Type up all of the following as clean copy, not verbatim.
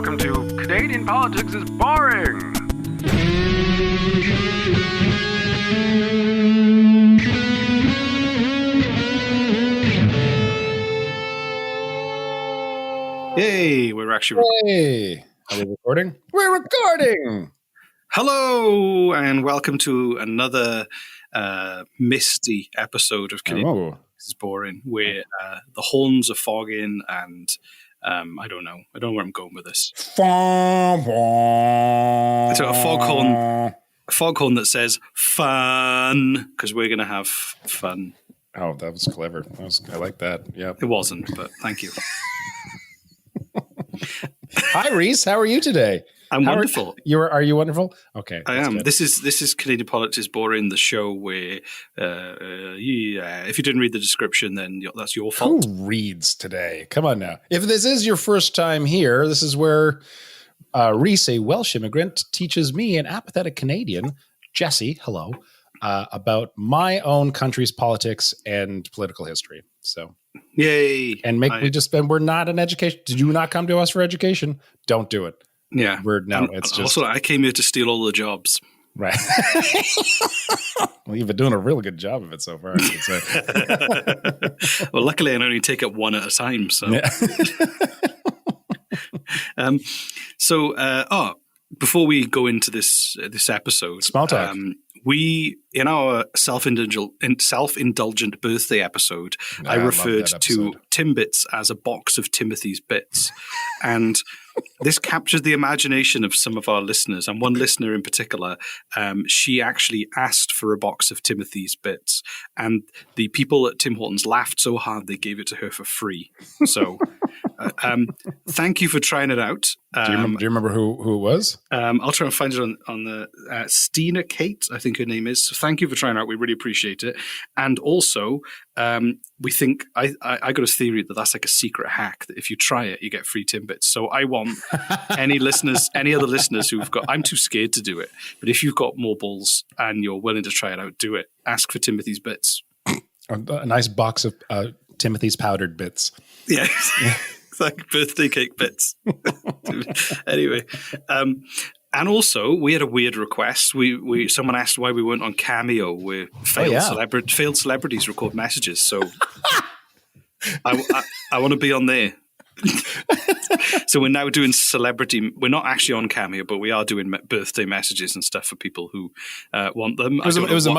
welcome to Canadian Politics is Boring. Yay, we're actually Hey, are we recording? We're recording! Hello, and welcome to another misty episode of Canadian Politics is Boring, where the horns are fogging and I don't know where I'm going with this. It's a foghorn that says fun, because we're going to have fun. Oh, that was clever. I like that. Yeah, It wasn't, but thank you. Hi, Reese. How are you today? I'm wonderful. Are you wonderful? Okay, I am. Good. This is Canadian Politics is Boring, the show where if you didn't read the description, then that's your fault. Who reads today? Come on now. If this is your first time here, this is where Reese, a Welsh immigrant, teaches me, an apathetic Canadian, Jesse, hello, about my own country's politics and political history. So, yay! And we're not an education. Did you not come to us for education? Don't do it. Yeah, it's just also I came here to steal all the jobs. Right. Well, you've been doing a really good job of it so far, I could say. Well, luckily I only take it one at a time. So, yeah. Before we go into this episode, small talk. We, in our self-indulgent birthday episode, I referred to Timbits as a box of Timothy's bits. And this captured the imagination of some of our listeners. And one listener in particular, she actually asked for a box of Timothy's bits. And the people at Tim Hortons laughed so hard they gave it to her for free. So thank you for trying it out. Do you remember who it was? I'll try and find it on the Stina Kate, I think her name is. So thank you for trying it out. We really appreciate it. And also, we think I got a theory that that's like a secret hack, that if you try it, you get free Timbits. So I want any other listeners who've got, I'm too scared to do it, but if you've got more balls and you're willing to try it out, do it. Ask for Timothy's bits. A nice box of Timothy's powdered bits. Yeah. It's like birthday cake bits. Anyway, and also we had a weird request. Someone asked why we weren't on Cameo, where failed celebrities record messages. So I want to be on there. So we're now doing celebrity. We're not actually on Cameo, but we are doing birthday messages and stuff for people who want them. It was a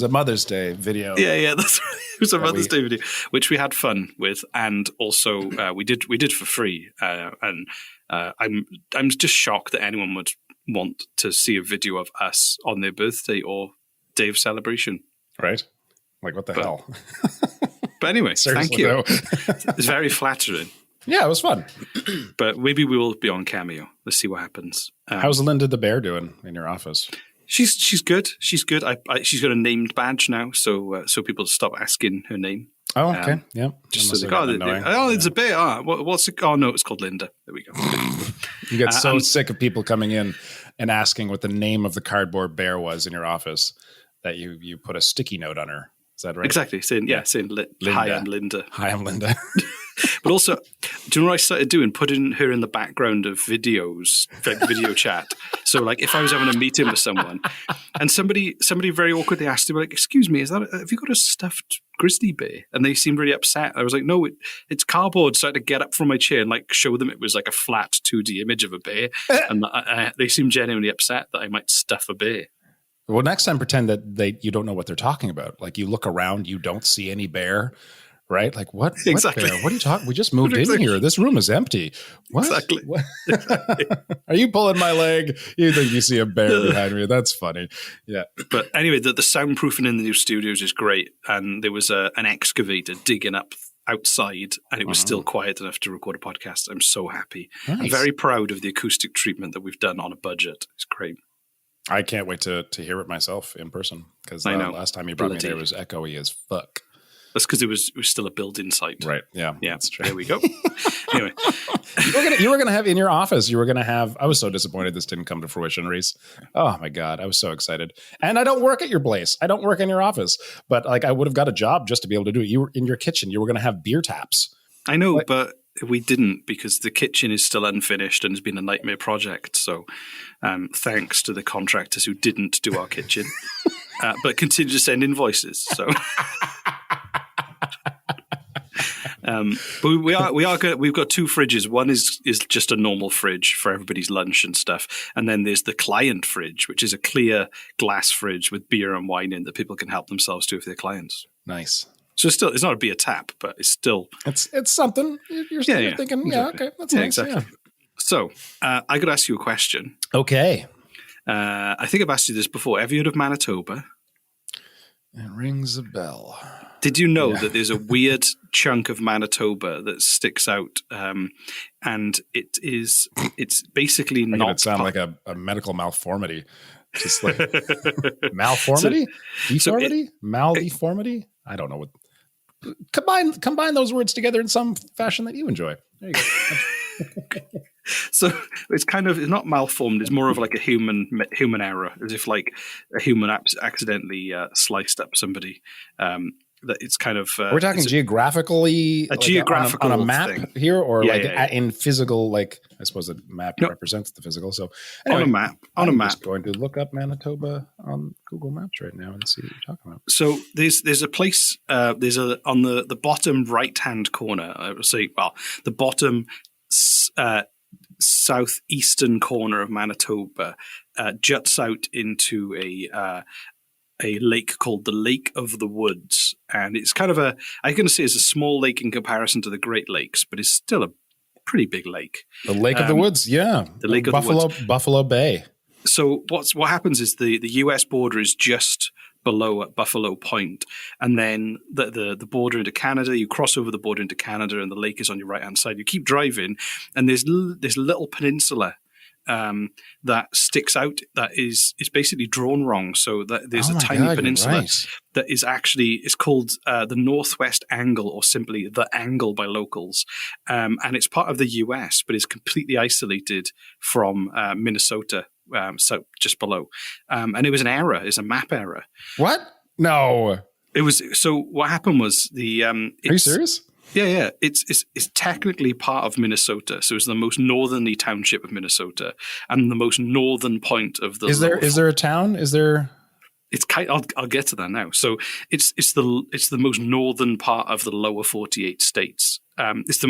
Mother's Day video. Yeah, that's right. It was a Mother's Day video, which we had fun with, and also we did for free. And I'm just shocked that anyone would want to see a video of us on their birthday or day of celebration. Right? Like, what the hell? But anyway, thank you. No. It's very flattering. Yeah, it was fun. But maybe we will be on Cameo. Let's see what happens. How's Linda the bear doing in your office? She's good. She's good. She's got a named badge now, so people stop asking her name. Oh, okay. Yeah. Just so it's a bear. What's it? Oh, no, it's called Linda. There we go. You get so sick of people coming in and asking what the name of the cardboard bear was in your office that you put a sticky note on her. Is that right? Exactly. Saying hi, I'm Linda. Hi, I'm Linda. But also, do you know what I started doing? Putting her in the background of videos, like video chat. So, like, if I was having a meeting with someone, and somebody very awkwardly asked me, like, "Excuse me, have you got a stuffed grizzly bear?" And they seemed really upset. I was like, "No, it's cardboard." So I had to get up from my chair and like show them it was like a flat 2D image of a bear, and they seemed genuinely upset that I might stuff a bear. Well, next time pretend that you don't know what they're talking about. Like, you look around, you don't see any bear. Right? Like, what? Exactly. What bear? What are you talking? We just moved in here. This room is empty. What? Exactly. What? Are you pulling my leg? You think you see a bear behind me? That's funny. Yeah. But anyway, the soundproofing in the new studios is great. And there was an excavator digging up outside, and it was still quiet enough to record a podcast. I'm so happy. Nice. I'm very proud of the acoustic treatment that we've done on a budget. It's great. I can't wait to hear it myself in person, because last time you brought me there, it was echoey as fuck. That's because it was still a building site. Right. Yeah. That's true. There we go. Anyway. You were going to have in your office, I was so disappointed this didn't come to fruition, Reese. Oh my God. I was so excited. And I don't work at your place. I don't work in your office, but like, I would have got a job just to be able to do it. You were in your kitchen. You were going to have beer taps. I know, but we didn't, because the kitchen is still unfinished and has been a nightmare project. So thanks to the contractors who didn't do our kitchen, but continue to send invoices. So. But we are good. We've got two fridges. One is just a normal fridge for everybody's lunch and stuff, and then there's the client fridge, which is a clear glass fridge with beer and wine in that people can help themselves to if they're clients. Nice. So it's not a beer tap, but it's still it's something. You're thinking, exactly. okay, that's nice. Exactly. Yeah. So I could ask you a question. Okay. I think I've asked you this before. Have you heard of Manitoba? It rings a bell. Did you know that there's a weird chunk of Manitoba that sticks out, and it's basically not. It sound like a medical malformity, just like malformity, deformity, maldeformity. I don't know what. Combine those words together in some fashion that you enjoy. There you go. So it's not malformed. It's more of like a human error, as if like a human accidentally sliced up somebody. That it's kind of we're talking geographically, a geographical on a map thing here, or in physical. Like I suppose the map represents the physical. So anyway, on a map, just going to look up Manitoba on Google Maps right now and see what you're talking about. So there's a place. On the bottom right hand corner. I would say, the bottom southeastern corner of Manitoba juts out into a lake called the Lake of the Woods. And it's kind of I can say it's a small lake in comparison to the Great Lakes, but it's still a pretty big lake. The Lake of the Woods, yeah. The Lake of the Woods. Buffalo Bay. So what happens is the US border is just below at Buffalo Point, and then the border into Canada, you cross over the border into Canada, and the lake is on your right-hand side. You keep driving, and there's this little peninsula that sticks out that is basically drawn wrong. So that there's a tiny peninsula that is called the Northwest Angle, or simply the Angle by locals. And it's part of the US, but is completely isolated from Minnesota, so just below. And it was an error. It's a map error. What? No. It was. So what happened was Are you serious? Yeah. It's technically part of Minnesota, so it's the most northerly township of Minnesota and the most northern point of the. Is there a town? Is there? It's I'll get to that now. So it's the most northern part of the lower 48 states. There's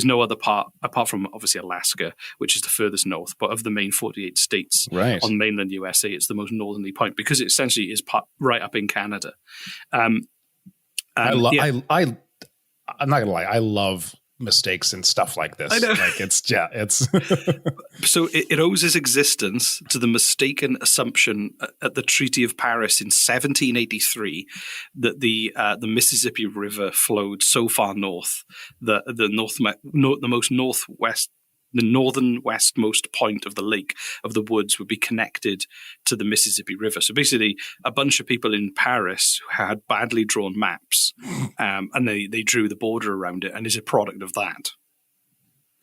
no other part apart from obviously Alaska, which is the furthest north, but of the main 48 states on mainland USA, it's the most northerly point because it essentially is right up in Canada. I'm not gonna lie, I love mistakes and stuff like this. I know. Like it's So it owes its existence to the mistaken assumption at the Treaty of Paris in 1783 that the Mississippi River flowed so far north that the northern westmost point of the Lake of the Woods would be connected to the Mississippi River. So basically, a bunch of people in Paris had badly drawn maps, and they drew the border around it, and is a product of that.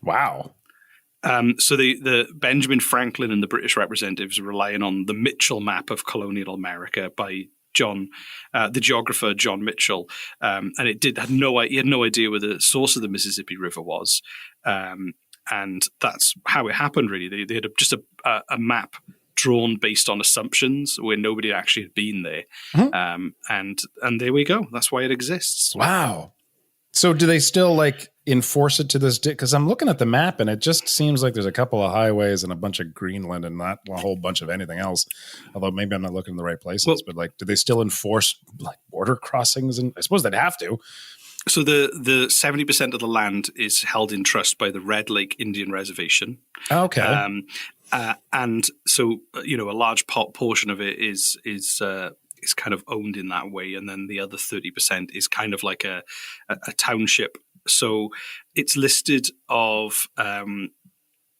Wow. So the Benjamin Franklin and the British representatives are relying on the Mitchell map of colonial America by the geographer John Mitchell, and he had no idea where the source of the Mississippi River was. And that's how it happened, really. They had just a map drawn based on assumptions where nobody actually had been there. And there we go. That's why it exists. Wow. So do they still enforce it to this day? Because I'm looking at the map and it just seems like there's a couple of highways and a bunch of Greenland and not a whole bunch of anything else. Although maybe I'm not looking in the right places. But do they still enforce border crossings? And I suppose they'd have to. So the 70% of the land is held in trust by the Red Lake Indian Reservation. Okay. And so a large portion of it is kind of owned in that way, and then the other 30% is kind of like a township. So it's listed of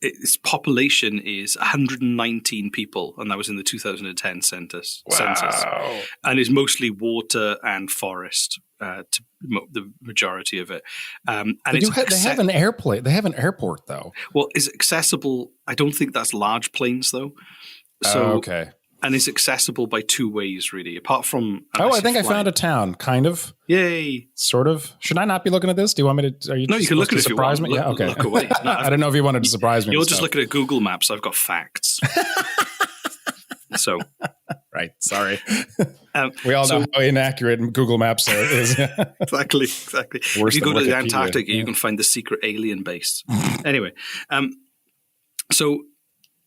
its population is 119 people, and that was in the 2010 census. Wow. And it's mostly water and forest. The majority of it, and they have an airplane. They have an airport, though. Well, is accessible. I don't think that's large planes, though. So okay. and is accessible by two ways, really, apart from... I think I found a town, kind of. Yay. Sort of. Should I not be looking at this? Do you want me to... Are you No, you can look at it if you want. Me? Yeah, okay. Look away. No, I don't know if you wanted to surprise me. You're just looking at Google Maps. I've got facts. So... Right, sorry. We all know how inaccurate Google Maps is. Exactly. Worse if you go to the Wikipedia. Antarctica, you can find the secret alien base. Anyway, so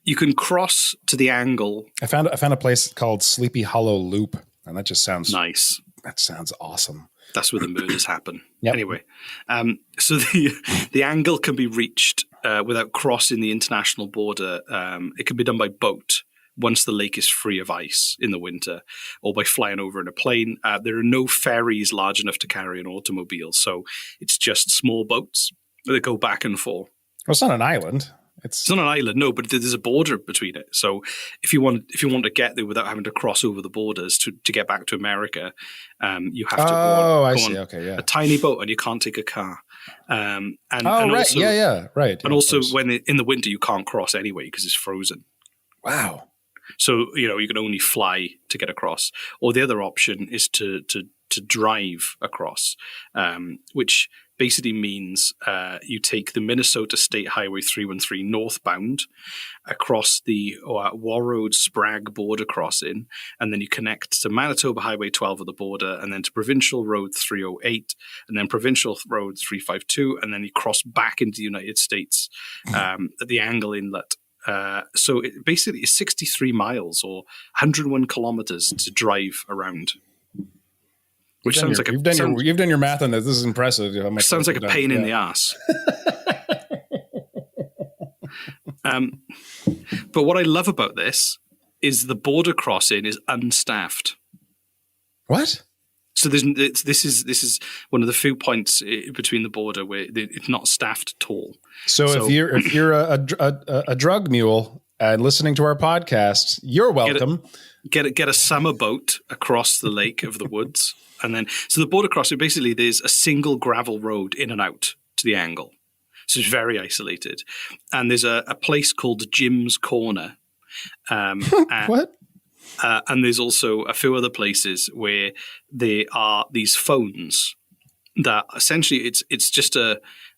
you can cross to the angle. I found a place called Sleepy Hollow Loop, and that just sounds nice. That sounds awesome. That's where the murders happen. Yep. Anyway, so the angle can be reached without crossing the international border. It can be done by boat once the lake is free of ice in the winter, or by flying over in a plane. There are no ferries large enough to carry an automobile, so it's just small boats that go back and forth. Well, it's not an island. It's not an island, no, but there's a border between it. So if you want to get there without having to cross over the borders to get back to America, you have to go on a tiny boat, and you can't take a car. And right. Also, right. And also, when in the winter, you can't cross anyway because it's frozen. Wow. So, you can only fly to get across. Or the other option is to drive across, which basically means you take the Minnesota State Highway 313 northbound across the Warroad-Sprague border crossing, and then you connect to Manitoba Highway 12 at the border, and then to Provincial Road 308, and then Provincial Road 352, and then you cross back into the United States at the Angle Inlet. So it basically is 63 miles or 101 kilometers to drive around. Which sounds like you've done your math on this. This is impressive. Sounds like a pain in the ass. But what I love about this is the border crossing is unstaffed. What? So this is one of the few points between the border where it's not staffed at all. So if you're a drug mule and listening to our podcast, you're welcome. Get a summer boat across the lake of the woods, and then so the border crossing basically there's a single gravel road in and out to the angle, so it's very isolated. And there's a place called Jim's Corner. What? And there's also a few other places where there are these phones that essentially it's just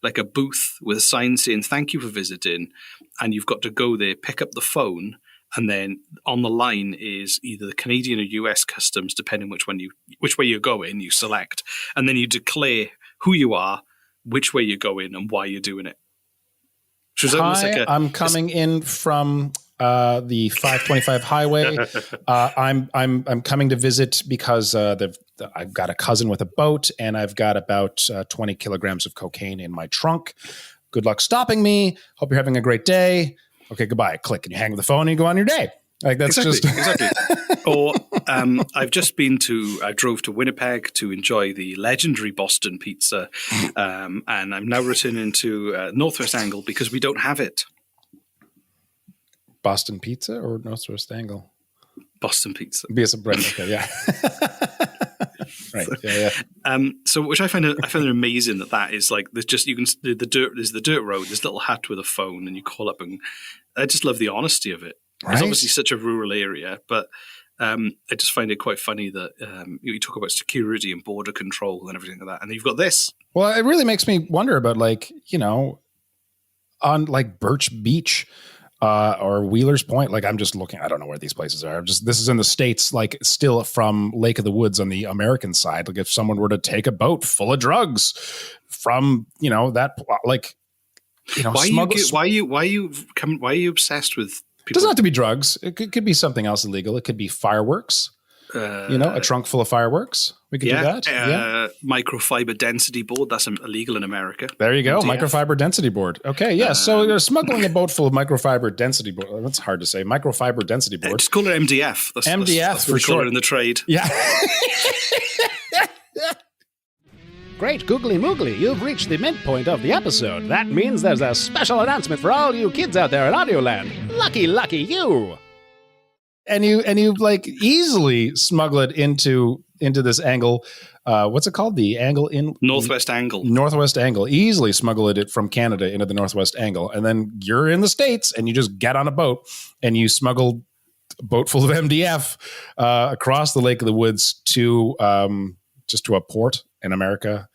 like a booth with a sign saying thank you for visiting, and you've got to go there, pick up the phone, and then on the line is either the Canadian or US customs, depending which way you're going, you select, and then you declare who you are, which way you're going, and why you're doing it. I'm coming in from the 525 highway. I'm coming to visit because I've got a cousin with a boat, and I've got about 20 kilograms of cocaine in my trunk. Good luck stopping me. Hope you're having a great day. Okay, goodbye. Click, and you hang up the phone and you go on your day. Like that's exactly. Or I drove to Winnipeg to enjoy the legendary Boston pizza, and I'm now returning to Northwest Angle because we don't have it. Boston pizza or Northwest Angle? Boston pizza. BS brand. Okay, yeah. Right. Yeah. So, which I find it amazing that is like there's just there's the dirt road, this little hut with a phone, and you call up, and I just love the honesty of it. Right? It's obviously such a rural area, but I just find it quite funny that you talk about security and border control and everything like that, and then you've got this. Well, it really makes me wonder about on like Birch Beach. Or Wheeler's Point. Like I'm just looking, I don't know where these places are. This is in the States, like still from Lake of the Woods on the American side. Like if someone were to take a boat full of drugs from, that like, why are you obsessed with people? It doesn't have to be drugs. It could be something else illegal. It could be fireworks. A trunk full of fireworks. We could do that. Microfiber density board. That's illegal in America. There you go. MDF. Microfiber density board. Okay. Yeah. So you're smuggling a boat full of microfiber density board. That's hard to say. Microfiber density board. Just call it MDF. That's for sure in the trade. Yeah. Great googly moogly, you've reached the midpoint of the episode. That means there's a special announcement for all you kids out there in Audioland. Lucky you. And you like easily smuggle it into this angle. What's it called? The angle in Northwest Angle. Northwest Angle. Easily smuggle it from Canada into the Northwest Angle, and then you're in the States, and you just get on a boat and you smuggle a boat full of MDF across the Lake of the Woods to just to a port in America.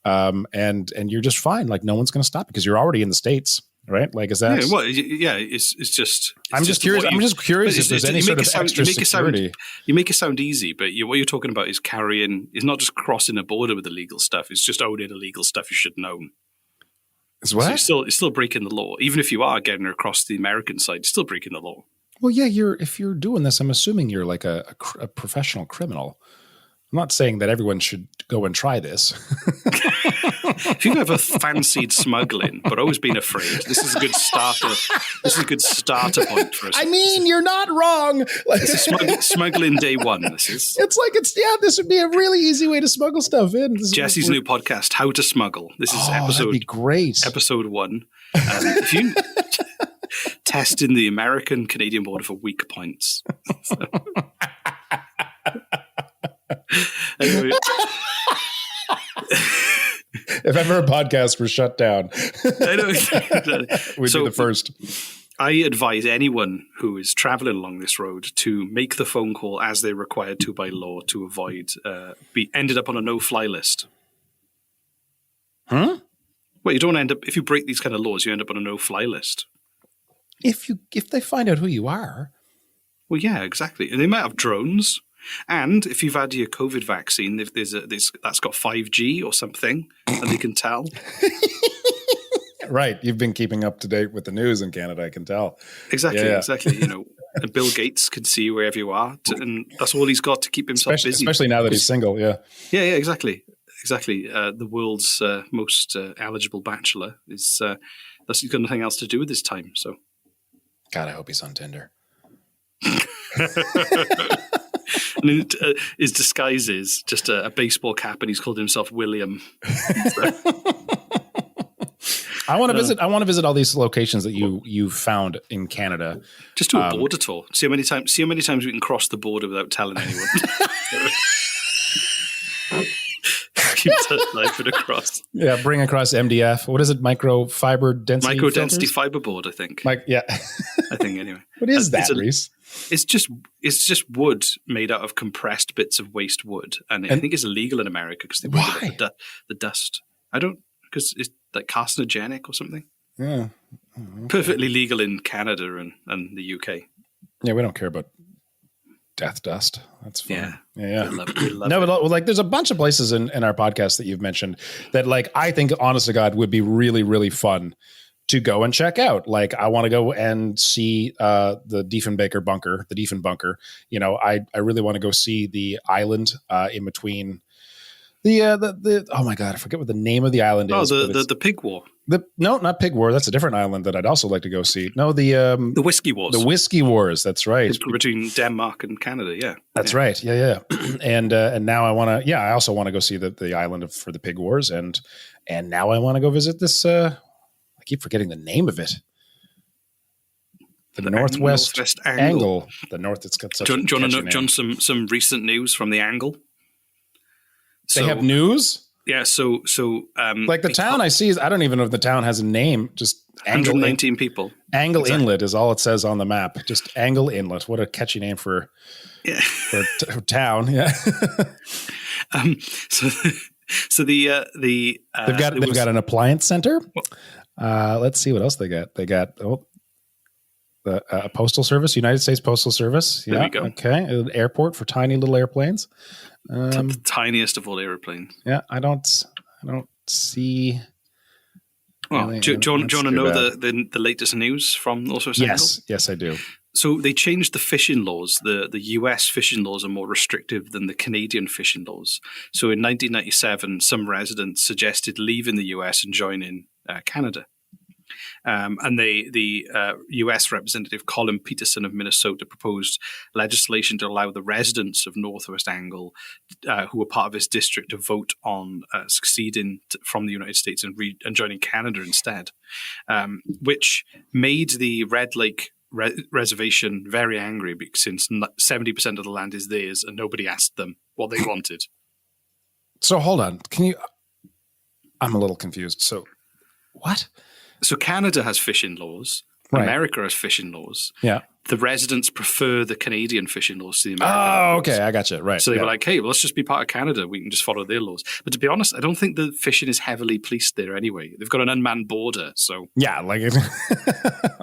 And you're just fine. Like no one's going to stop because you're already in the States, right? Like, is that? Yeah, well, yeah. It's just. I'm just curious. I'm just curious if there's any sort of extra security. You make it sound easy, but what you're talking about is not just crossing a border with illegal stuff. It's just owning illegal stuff you shouldn't own. Is what? So you're still breaking the law, even if you are getting across the American side. You're still breaking the law. Well, yeah. If you're doing this, I'm assuming you're like a professional criminal. I'm not saying that everyone should go and try this. If you've ever fancied smuggling, but always been afraid, this is a good starter. This is a good starter point for us. I mean, you're not wrong. This is smuggling day one. This is. This would be a really easy way to smuggle stuff in. Jesse's new podcast, How to Smuggle. This is that'd be great. Episode 1. If you testing the American-Canadian border for weak points. So. Anyway. If ever a podcast were shut down, I know. We'd be the first. I advise anyone who is traveling along this road to make the phone call as they're required to by law to avoid be ended up on a no-fly list. Huh? Well, you don't end up, if you break these kind of laws, you end up on a no-fly list. If they find out who you are. Well, yeah, exactly. And they might have drones. And if you've had your COVID vaccine, if that's got 5G or something, and they can tell. Right. You've been keeping up to date with the news in Canada, I can tell. Exactly, exactly. And Bill Gates can see you wherever you are. And that's all he's got to keep himself busy. Especially now that he's single, yeah. Yeah, exactly. Exactly. The world's most eligible bachelor he's got nothing else to do with his time. So, God, I hope he's on Tinder. And his disguise is just a baseball cap, and he's called himself William. I want to visit. I want to visit all these locations that you found in Canada. Just do a border tour. See how many times we can cross the border without telling anyone. Keep knifing across. Yeah, bring across MDF. What is it? Microfiber density. Microdensity fiberboard, I think. Yeah. I think anyway. What is that, Reese? It's just wood made out of compressed bits of waste wood, and I think it's illegal in America because they worry about the dust. I don't, because it's like carcinogenic or something. Yeah, okay. Perfectly legal in Canada and the UK. Yeah, we don't care about death dust. That's fine. Yeah. We love it. But like, there's a bunch of places in our podcast that you've mentioned that, like, I think, honest to God, would be really, really fun to go and check out. Like, I want to go and see the Diefenbaker bunker, the Diefen bunker. I really want to go see the island in between the oh my God, I forget what the name of the island is. Oh, the Pig War. No, not Pig War. That's a different island that I'd also like to go see. No, the Whiskey Wars. The Whiskey Wars. That's right. It's between Denmark and Canada. Yeah, that's right. Yeah. And now I want to. Yeah, I also want to go see the island for the Pig Wars, and now I want to go visit this. I keep forgetting the name of it. The Northwest Angle. The North. It's got such. Do you want to know some recent news from the Angle? They have news. Yeah, so like the town I see is, I don't even know if the town has a name. Just 119 people. Angle Inlet is all it says on the map. Just Angle Inlet. What a catchy name for a town. Yeah. So they've got an appliance center. Let's see what else they got. They got the postal service, United States Postal Service. Yeah. There we go. Okay, an airport for tiny little airplanes. The tiniest of all airplanes. Yeah, I don't see. Well, do you want to know the latest news from Northwest Angle? Yes, I do. So they changed the fishing laws. The US fishing laws are more restrictive than the Canadian fishing laws. So in 1997, some residents suggested leaving the US and joining Canada. And the U.S. Representative Colin Peterson of Minnesota proposed legislation to allow the residents of Northwest Angle, who were part of his district, to vote on succeeding from the United States and joining Canada instead, which made the Red Lake Reservation very angry, because since 70% of the land is theirs and nobody asked them what they wanted. So hold on, I'm a little confused. So what? So Canada has fishing laws. America has fishing laws. Yeah. The residents prefer the Canadian fishing laws to the American Oh, laws. okay. I got you. Right. So they were like, hey, well, let's just be part of Canada. We can just follow their laws. But to be honest, I don't think the fishing is heavily policed there anyway. They've got an unmanned border. So yeah, like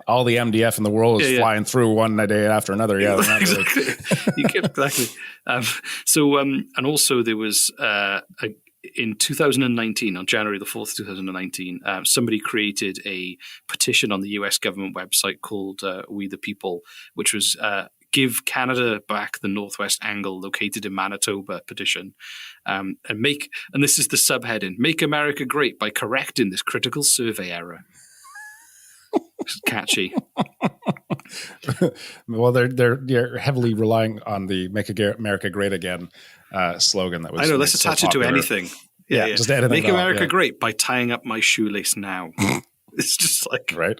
all the MDF in the world is flying through one day after another. Yeah, exactly. Exactly. And also there was in 2019, on January the 4th, 2019, somebody created a petition on the US government website called We the People, which was Give Canada Back the Northwest Angle located in Manitoba petition. And this is the subheading, Make America Great by correcting this critical survey error. It's catchy. Well, they're heavily relying on the "Make America Great Again" slogan that was. I know. Let's attach it to anything. Yeah. Just anything. Make America great by tying up my shoelace now. It's just like right.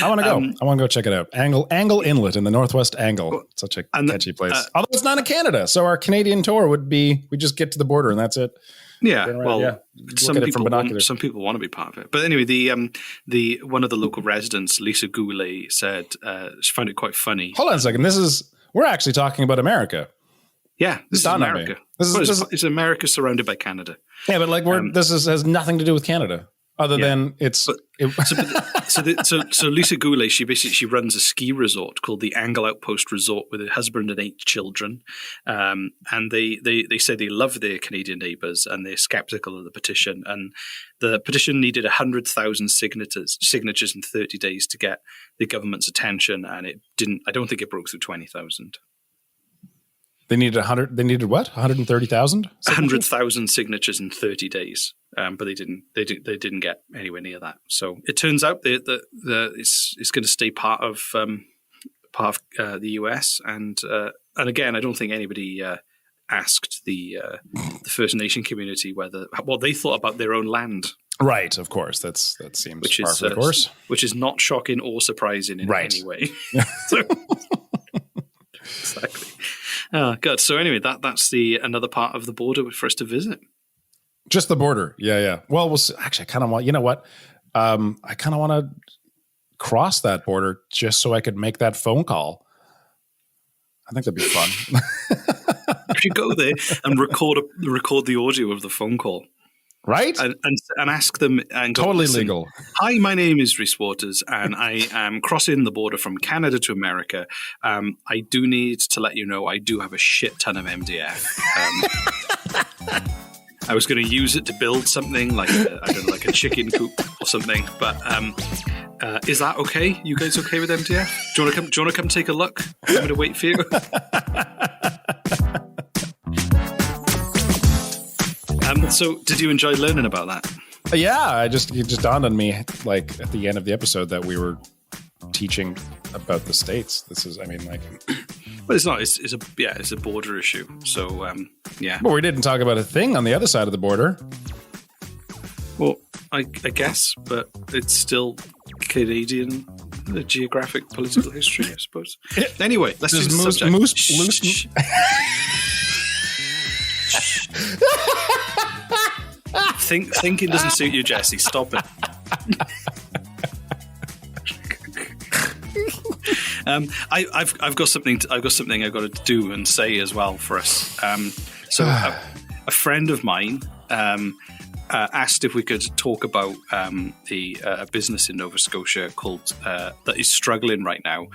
I want to go. I want to go check it out. Angle Inlet in the Northwest Angle. Such a catchy place. Although it's not in Canada, so our Canadian tour would be we just get to the border and that's it. Yeah, some people want to be part of it. But anyway, the one of the local residents, Lisa Goulet, said she found it quite funny. Hold on a second. We're actually talking about America. Yeah, this is America. It's America surrounded by Canada. Yeah, but like this has nothing to do with Canada. Other than it's so Lisa Goulet, she runs a ski resort called the Angle Outpost Resort with her husband and 8 children, and they say they love their Canadian neighbours and they're skeptical of the petition. And the petition needed 100,000 signatures in 30 days to get the government's attention, and it didn't. I don't think it broke through 20,000. They needed 100. They needed what? 130,000. 100,000 signatures in 30 days, but they didn't. They didn't get anywhere near that. So it turns out that it's going to stay part of the US, and again, I don't think anybody asked the First Nation community what they thought about their own land. Right, of course. That seems par for the course. Which is not shocking or surprising in any way. Exactly. Oh, good. So anyway, that's another part of the border for us to visit. Just the border. Yeah. Well, actually, I kind of want, you know what? I kind of want to cross that border just so I could make that phone call. I think that'd be fun. You should go there and record the audio of the phone call. Right? And ask them. And totally legal. Hi, my name is Rhys Waters, and I am crossing the border from Canada to America. I do need to let you know I do have a shit ton of MDF. I was going to use it to build something like a chicken coop or something. But is that okay? You guys okay with MDF? Do you want to come take a look? I'm going to wait for you. So did you enjoy learning about that? Yeah, it just dawned on me like at the end of the episode that we were teaching about the states. But it's not. It's a border issue. So yeah. Well, we didn't talk about a thing on the other side of the border. Well, I guess, but it's still Canadian geographic political history, I suppose. Anyway, let's do the subject. Thinking doesn't suit you, Jesse. Stop it. I've got something. I've got something to do and say as well for us. A friend of mine asked if we could talk about a business in Nova Scotia called that is struggling right now.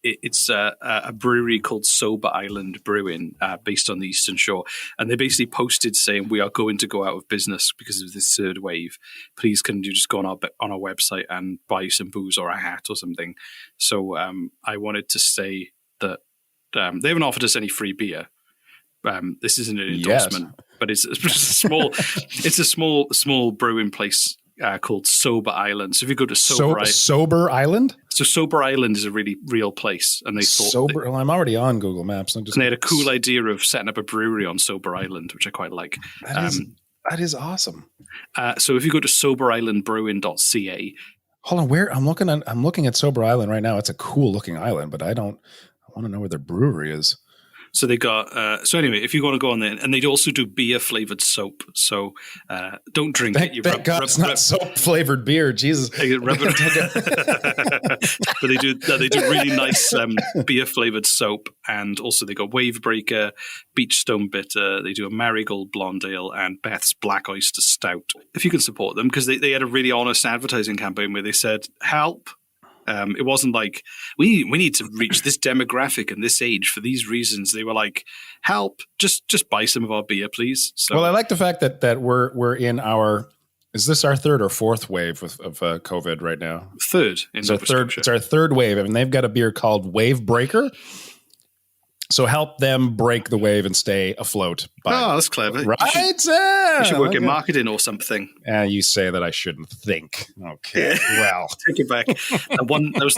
It's a brewery called Sober Island Brewing, based on the Eastern Shore, and they basically posted saying we are going to go out of business because of this third wave. Please, can you just go on our website and buy some booze or a hat or something? So I wanted to say that they haven't offered us any free beer. This isn't an endorsement, but it's a small brewing place called Sober Island. So if you go to Sober Island, so Sober Island is a really real place, and they thought well, I'm already on Google Maps. And they had a cool idea of setting up a brewery on Sober Island, which I quite like. That is awesome. So if you go to soberislandbrewing.ca, hold on, where I'm looking at Sober Island right now. It's a cool looking island, but I want to know where their brewery is. So they got. So anyway, if you want to go on there, and they'd also do beer flavored soap. So don't drink it. You Thank God it's not soap flavored beer. Jesus. But they do really nice beer flavored soap, and also they got Wave Breaker, Beach Stone Bitter. They do a Marigold Blonde Ale and Beth's Black Oyster Stout. If you can support them, because they had a really honest advertising campaign where they said help. It wasn't like we need to reach this demographic and this age for these reasons. They were like, help, just buy some of our beer, please. So, well, I like the fact that we're in our. Is this our third or fourth wave of COVID right now? Third. It's our third wave. I mean, they've got a beer called Wave Breaker. So help them break the wave and stay afloat. That's clever. Right? You should work in marketing or something. You say that I shouldn't think. Okay. Well. Take it back. That was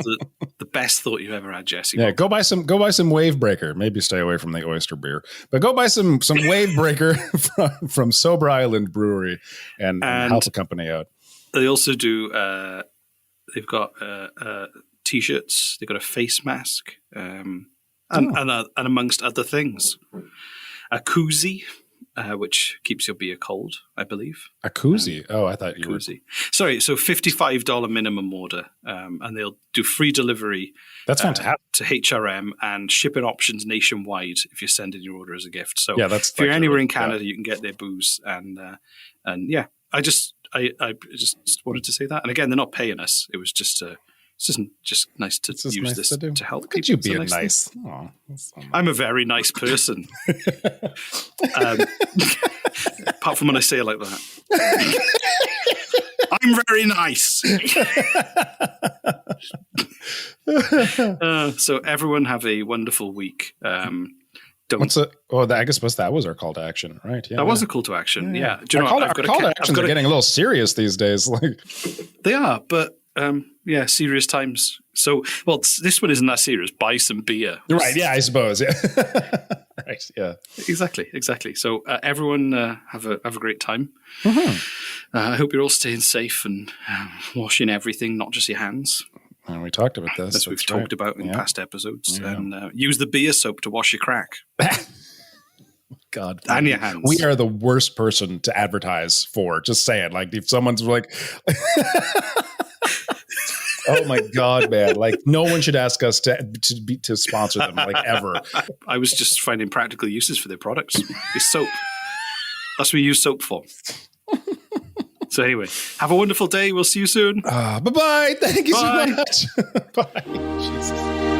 the best thought you ever had, Jesse. Yeah, go buy some Wave Breaker. Maybe stay away from the oyster beer. But go buy some Wave Breaker from Sober Island Brewery and help the company out. They also do they've got t-shirts, they've got a face mask. And amongst other things, a koozie, which keeps your beer cold, I believe. A koozie? I thought you were. Sorry, so $55 minimum order, and they'll do free delivery. That's fantastic. To HRM and shipping options nationwide if you're sending your order as a gift. So if you're anywhere in Canada, you can get their booze. And yeah, I just wanted to say that. And again, they're not paying us. It was just just nice to use this to help. Look at you being nice. Oh, I'm a very nice person. Apart from when I say it like that. I'm very nice. So everyone have a wonderful week. I guess that was our call to action, right? Yeah, that was a call to action. Yeah. Do you know our call to actions are getting a little serious these days. They are, but serious times. So, this one isn't that serious. Buy some beer. Right, yeah, I suppose. Yeah. Right, yeah. Exactly. So, everyone have a great time. Mm-hmm. I hope you're all staying safe and washing everything, not just your hands. And we talked about this. As we've talked about in past episodes. Yeah. And use the beer soap to wash your crack. God. And your hands. We are the worst person to advertise for. Just say it. Like, if someone's like... Oh my God, man! Like, no one should ask us to sponsor them, like, ever. I was just finding practical uses for their products. It's soap. That's what we use soap for. So anyway, have a wonderful day. We'll see you soon. Bye-bye. Thank you so much. Bye. Jesus.